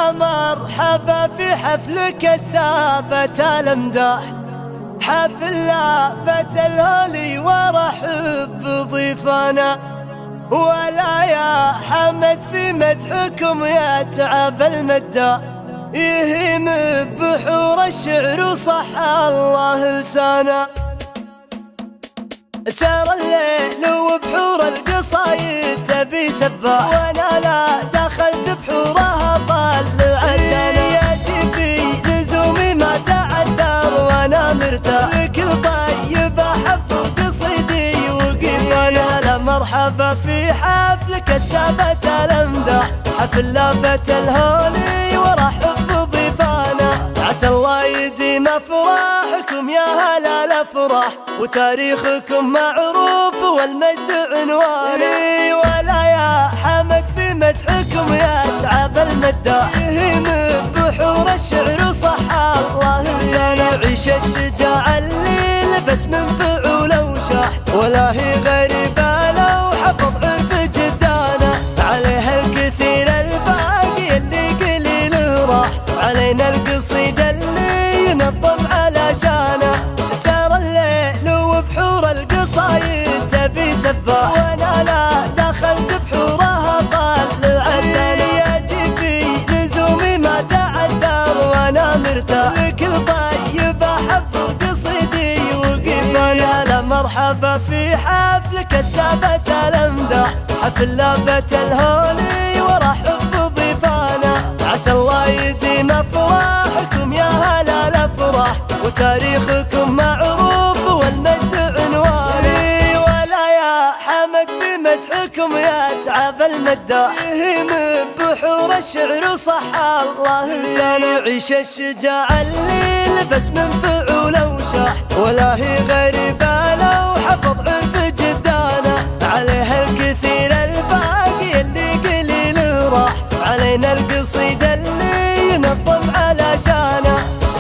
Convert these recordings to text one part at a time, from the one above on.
يا مرحبا في حفل كسابة الامداح، حفل لابة الهولي ورحب بضيفانا. ولا يا حمد في مدحكم يتعب المداح، يهيم بحور الشعر وصح الله لسانا. سار الليل وبحور القصايد تبي سباح، وانا لا دخلت بحورها طال عدانا. يجي في لزومي ما تعذر وانا مرتاح، لكل طيب احب قصيدي وقف انا. لا مرحبا في حفل كسابة الامداح، حفل لابة الهولي ورحب بضيفانا. عسى الله يديم افراحكم يا هلا الافراح، وتاريخكم معروف والمجد عنواني. ولا يا حمد في مدحكم يتعب المداح، يهيم بحور الشعر وصح الله لسانا. يعيش الشجاع اللي لبس من فعوله وشاح، ولا هي غريبة لو حفظ عرف جدانا. عليها الكثير الباقي اللي قليل راح، علينا القصيد اللي ينظم على شانا. سار الليل وبحور القصايد تبي سباح، وانا لا دخلت بحورها طال عدانا. يجي في لزومي ما تعذر وانا مرتاح، لكل طيب احب قصيدي وقف انا. لا مرحبا في حفل كسابة الامداح، حفل لابة الهولي ورحب بضيفانا. عسى الله يديم افراحكم يا هلا الافراح، وتاريخكم معروف والمجد عنواني. ولا يا حمد في مدحكم يتعب المداح، يهيم بحور الشعر وصح الله لسانا. يعيش الشجاع اللي لبس من فعوله وشاح، ولا هي غريبة لو حفظ عرف جدانا. عليها الكثير الباقي اللي قليل راح، علينا القصيد اللي ينظم على شانا.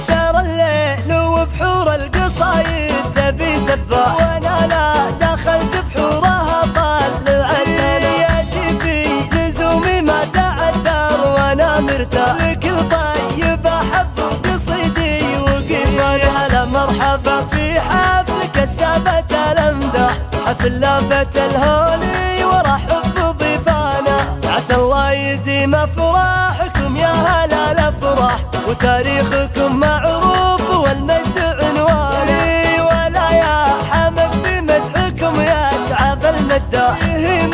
سار الليل وبحور القصايد تبي سباح، وانا لا دخلت بحورها طال عدانا. يجي في لزومي ما تعذر وانا مرتاح، لكل طيب احب قصيدي وقف انا. هلا مرحبا في حفل كسابة الامداح، حفل لابة الهولي ورحب بضيفانا. عسى الله يديم افراحكم يا هلا الافراح، وتاريخكم معروف والمجد عنواني. ولا يا حمد في مدحكم يتعب المداح، يهيم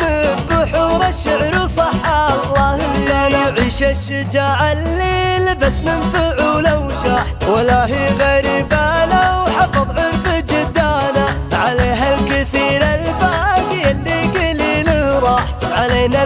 بحور الشعر وصح الله لسانا. يعيش الشجاع اللي لبس من فعوله وشاح، ولا هي غريبة لو حفظ عرف جدانا. عليها الكثير الباقي اللي قليل راح، علينا